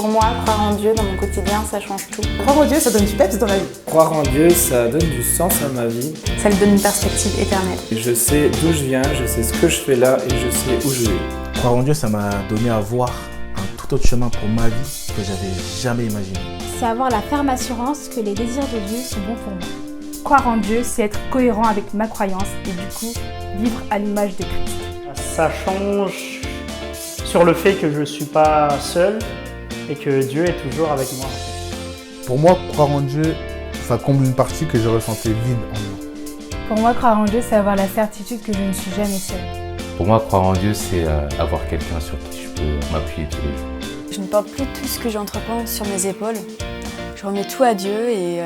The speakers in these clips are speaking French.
Pour moi, croire en Dieu dans mon quotidien, ça change tout. Croire en Dieu, ça donne du peps dans la vie. Croire en Dieu, ça donne du sens à ma vie. Ça lui donne une perspective éternelle. Je sais d'où je viens, je sais ce que je fais là et je sais où je vais. Croire en Dieu, ça m'a donné à voir un tout autre chemin pour ma vie que j'avais jamais imaginé. C'est avoir la ferme assurance que les désirs de Dieu sont bons pour moi. Croire en Dieu, c'est être cohérent avec ma croyance et du coup, vivre à l'image de Christ. Ça change sur le fait que je ne suis pas seul et que Dieu est toujours avec moi. Pour moi, croire en Dieu, ça comble une partie que je ressentais vide en moi. Pour moi, croire en Dieu, c'est avoir la certitude que je ne suis jamais seule. Pour moi, croire en Dieu, c'est avoir quelqu'un sur qui je peux m'appuyer tous les jours. Je ne porte plus tout ce que j'entreprends sur mes épaules. Je remets tout à Dieu et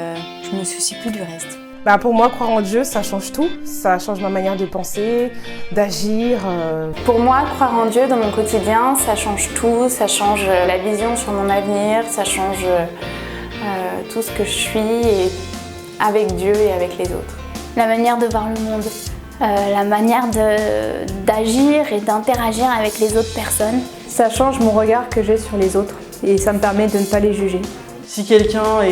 je ne me soucie plus du reste. Pour moi, croire en Dieu, ça change tout. Ça change ma manière de penser, d'agir. Pour moi, croire en Dieu dans mon quotidien, ça change tout. Ça change la vision sur mon avenir, ça change tout ce que je suis et avec Dieu et avec les autres. La manière de voir le monde, la manière d'agir et d'interagir avec les autres personnes. Ça change mon regard que j'ai sur les autres et ça me permet de ne pas les juger. Si quelqu'un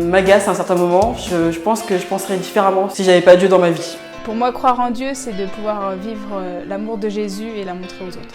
m'agace à un certain moment, je pense que je penserais différemment si j'avais pas Dieu dans ma vie. Pour moi, croire en Dieu, c'est de pouvoir vivre l'amour de Jésus et la montrer aux autres.